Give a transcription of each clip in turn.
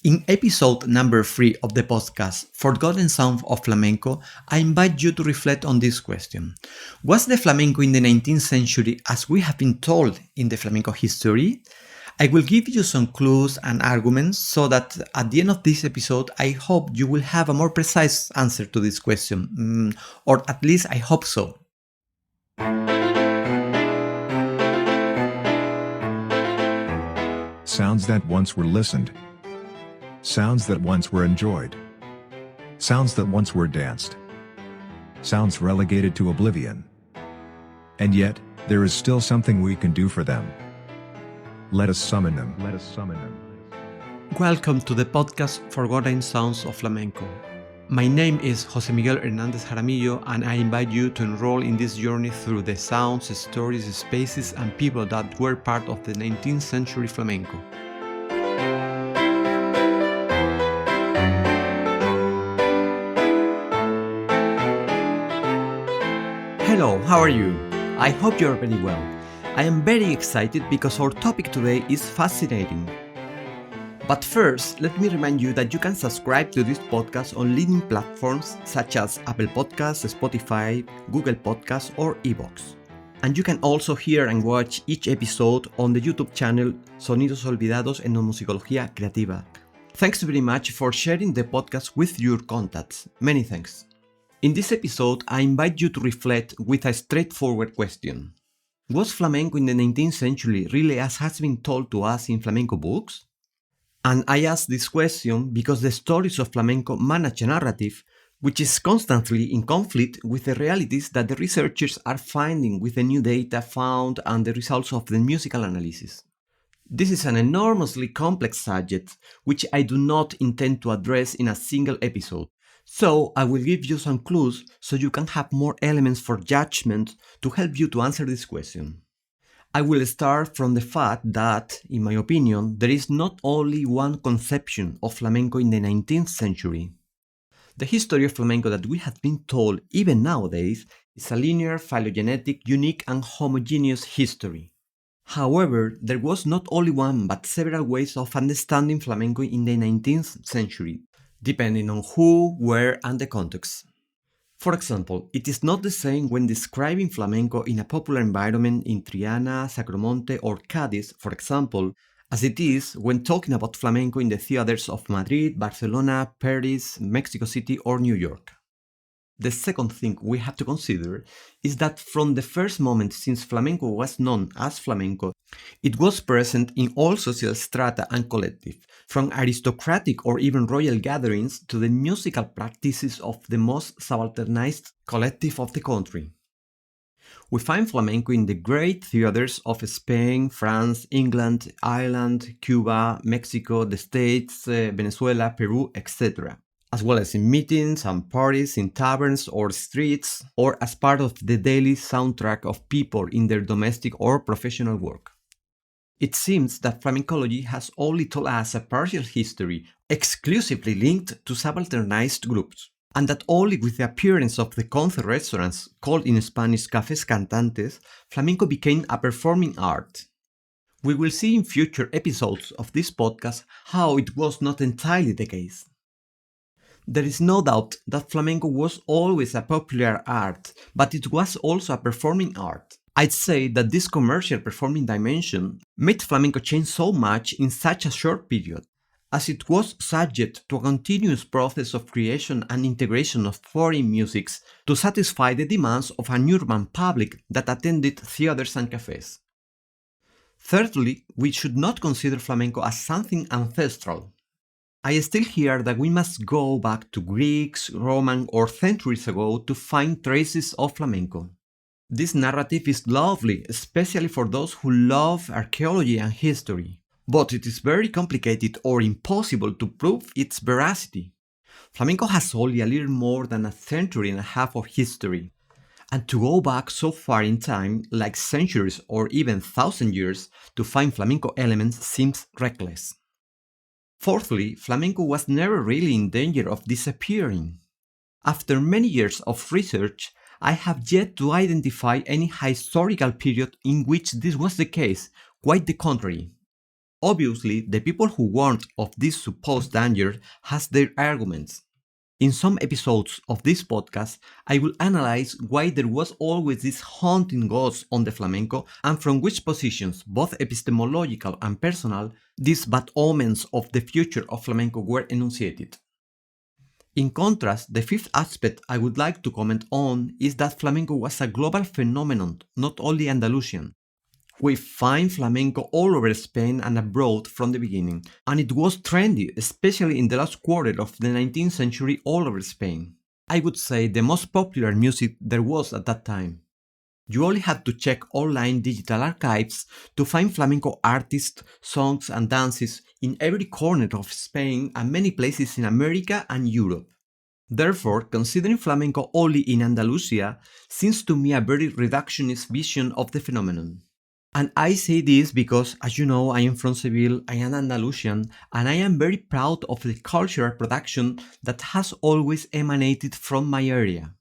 In episode number 3 of the podcast, Forgotten Sound of Flamenco, I invite you to reflect on this question. Was the flamenco in the 19th century as we have been told in the flamenco history? I will give you some clues and arguments so that at the end of this episode, I hope you will have a more precise answer to this question, or at least I hope so. Sounds that once were listened. Sounds that once were enjoyed. Sounds that once were danced. Sounds relegated to oblivion. And yet, there is still something we can do for them. Let us summon them. Let us summon them. Welcome to the podcast Forgotten Sounds of Flamenco. My name is José Miguel Hernández Jaramillo, and I invite you to enroll in this journey through the sounds, stories, spaces, and people that were part of the 19th century flamenco. Hello, how are you? I hope you're very well. I am very excited because our topic today is fascinating. But first, let me remind you that you can subscribe to this podcast on leading platforms such as Apple Podcasts, Spotify, Google Podcasts, or iVoox. And you can also hear and watch each episode on the YouTube channel Sonidos Olvidados en Musicología Creativa. Thanks very much for sharing the podcast with your contacts. Many thanks. In this episode, I invite you to reflect with a straightforward question. Was flamenco in the 19th century really as has been told to us in flamenco books? And I ask this question because the stories of flamenco manage a narrative which is constantly in conflict with the realities that the researchers are finding with the new data found and the results of the musical analysis. This is an enormously complex subject which I do not intend to address in a single episode. So I will give you some clues so you can have more elements for judgment to help you to answer this question. I will start from the fact that, in my opinion, there is not only one conception of flamenco in the 19th century. The history of flamenco that we have been told even nowadays is a linear, phylogenetic, unique and homogeneous history. However, there was not only one but several ways of understanding flamenco in the 19th century, depending on who, where, and the context. For example, it is not the same when describing flamenco in a popular environment in Triana, Sacromonte, or Cádiz, for example, as it is when talking about flamenco in the theaters of Madrid, Barcelona, Paris, Mexico City, or New York. The second thing we have to consider is that from the first moment since flamenco was known as flamenco, it was present in all social strata and collective, from aristocratic or even royal gatherings to the musical practices of the most subalternized collective of the country. We find flamenco in the great theaters of Spain, France, England, Ireland, Cuba, Mexico, the States, Venezuela, Peru, etc., as well as in meetings and parties in taverns or streets, or as part of the daily soundtrack of people in their domestic or professional work. It seems that flamencology has only told us a partial history exclusively linked to subalternized groups, and that only with the appearance of the concert restaurants, called in Spanish cafés cantantes, flamenco became a performing art. We will see in future episodes of this podcast how it was not entirely the case. There is no doubt that flamenco was always a popular art, but it was also a performing art. I'd say that this commercial performing dimension made flamenco change so much in such a short period, as it was subject to a continuous process of creation and integration of foreign musics to satisfy the demands of an urban public that attended theaters and cafes. Thirdly, we should not consider flamenco as something ancestral. I still hear that we must go back to Greeks, Roman, or centuries ago to find traces of flamenco. This narrative is lovely, especially for those who love archaeology and history, but it is very complicated or impossible to prove its veracity. Flamenco has only a little more than a century and a half of history, and to go back so far in time, like centuries or even 1,000 years, to find flamenco elements seems reckless. Fourthly, flamenco was never really in danger of disappearing. After many years of research, I have yet to identify any historical period in which this was the case, quite the contrary. Obviously, the people who warned of this supposed danger has their arguments. In some episodes of this podcast, I will analyze why there was always this haunting ghost on the flamenco and from which positions, both epistemological and personal, these bad omens of the future of flamenco were enunciated. In contrast, the fifth aspect I would like to comment on is that flamenco was a global phenomenon, not only Andalusian. We find flamenco all over Spain and abroad from the beginning, and it was trendy, especially in the last quarter of the 19th century all over Spain. I would say the most popular music there was at that time. You only had to check online digital archives to find flamenco artists, songs and dances in every corner of Spain and many places in America and Europe. Therefore, considering flamenco only in Andalusia seems to me a very reductionist vision of the phenomenon. And I say this because, as you know, I am from Seville, I am Andalusian, and I am very proud of the cultural production that has always emanated from my area.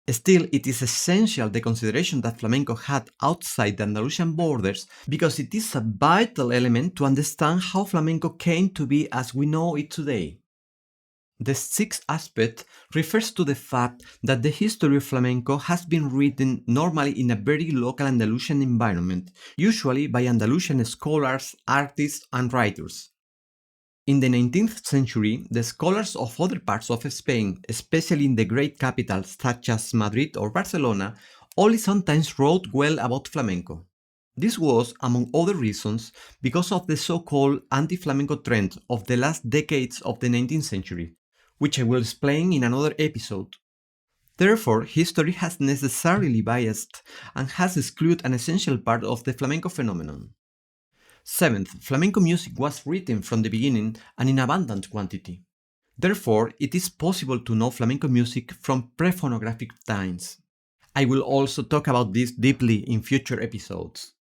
Still, it is essential the consideration that flamenco had outside the Andalusian borders because it is a vital element to understand how flamenco came to be as we know it today. The sixth aspect refers to the fact that the history of flamenco has been written normally in a very local Andalusian environment, usually by Andalusian scholars, artists, and writers. In the 19th century, the scholars of other parts of Spain, especially in the great capitals such as Madrid or Barcelona, only sometimes wrote well about flamenco. This was, among other reasons, because of the so-called anti-flamenco trend of the last decades of the 19th century, which I will explain in another episode. Therefore, history has necessarily biased and has excluded an essential part of the flamenco phenomenon. Seventh, flamenco music was written from the beginning and in abundant quantity. Therefore, it is possible to know flamenco music from pre-phonographic times. I will also talk about this deeply in future episodes.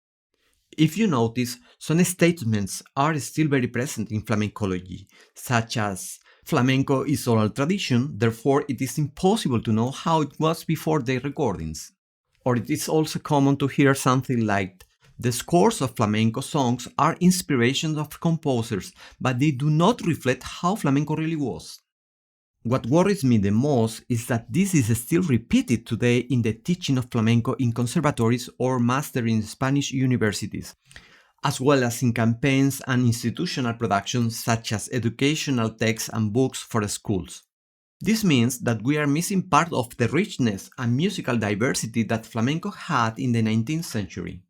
If you notice, some statements are still very present in flamencology, such as flamenco is oral tradition, therefore it is impossible to know how it was before the recordings. Or it is also common to hear something like, the scores of flamenco songs are inspirations of composers, but they do not reflect how flamenco really was. What worries me the most is that this is still repeated today in the teaching of flamenco in conservatories or master in Spanish universities, as well as in campaigns and institutional productions such as educational texts and books for schools. This means that we are missing part of the richness and musical diversity that flamenco had in the 19th century.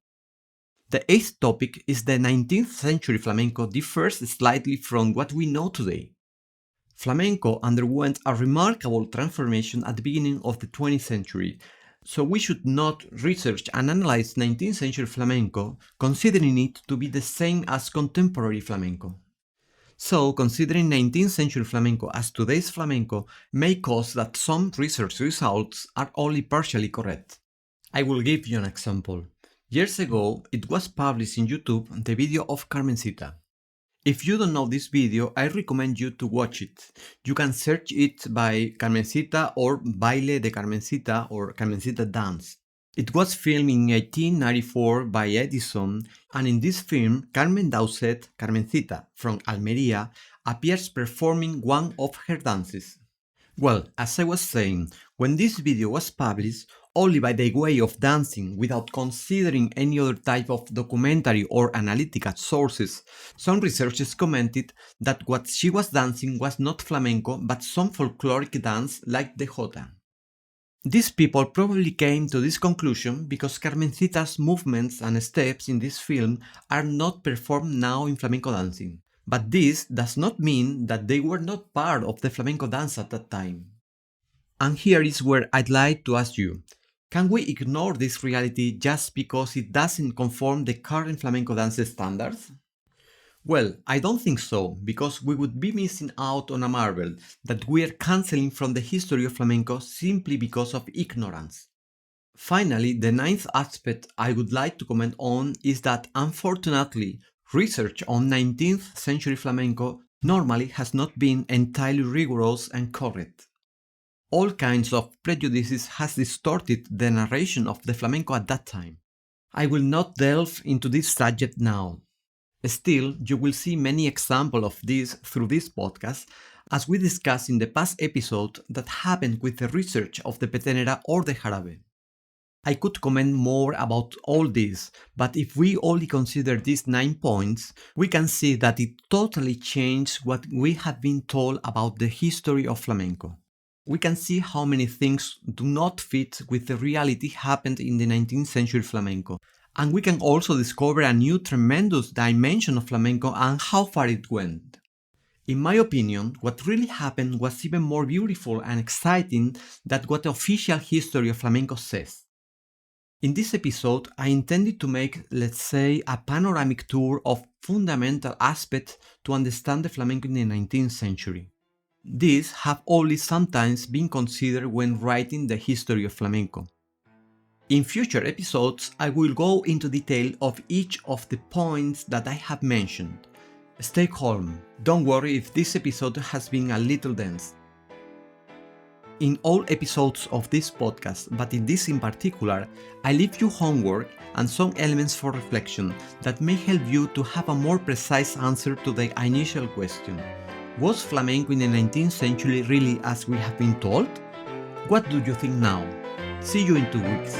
The eighth topic is the 19th century flamenco differs slightly from what we know today. Flamenco underwent a remarkable transformation at the beginning of the 20th century, so we should not research and analyze 19th century flamenco considering it to be the same as contemporary flamenco. So, considering 19th century flamenco as today's flamenco may cause that some research results are only partially correct. I will give you an example. Years ago, it was published in YouTube the video of Carmencita. If you don't know this video, I recommend you to watch it. You can search it by Carmencita or Baile de Carmencita or Carmencita Dance. It was filmed in 1894 by Edison, and in this film, Carmen Dauset, Carmencita, from Almería, appears performing one of her dances. Well, as I was saying, when this video was published, only by the way of dancing without considering any other type of documentary or analytical sources, some researchers commented that what she was dancing was not flamenco but some folkloric dance like the jota. These people probably came to this conclusion because Carmencita's movements and steps in this film are not performed now in flamenco dancing. But this does not mean that they were not part of the flamenco dance at that time. And here is where I'd like to ask you, can we ignore this reality just because it doesn't conform the current flamenco dance standards? Well, I don't think so, because we would be missing out on a marvel that we are cancelling from the history of flamenco simply because of ignorance. Finally, the ninth aspect I would like to comment on is that unfortunately, research on 19th century flamenco normally has not been entirely rigorous and correct. All kinds of prejudices has distorted the narration of the flamenco at that time. I will not delve into this subject now. Still, you will see many examples of this through this podcast, as we discussed in the past episode that happened with the research of the petenera or the jarabe. I could comment more about all this, but if we only consider these 9 points, we can see that it totally changed what we have been told about the history of flamenco. We can see how many things do not fit with the reality happened in the 19th century flamenco. And we can also discover a new tremendous dimension of flamenco and how far it went. In my opinion, what really happened was even more beautiful and exciting than what the official history of flamenco says. In this episode, I intended to make, let's say, a panoramic tour of fundamental aspects to understand the flamenco in the 19th century. These have only sometimes been considered when writing the history of flamenco. In future episodes, I will go into detail of each of the points that I have mentioned. Stay calm, don't worry if this episode has been a little dense. In all episodes of this podcast, but in this in particular, I leave you homework and some elements for reflection that may help you to have a more precise answer to the initial question. Was flamenco in the 19th century really as we have been told? What do you think now? See you in 2 weeks.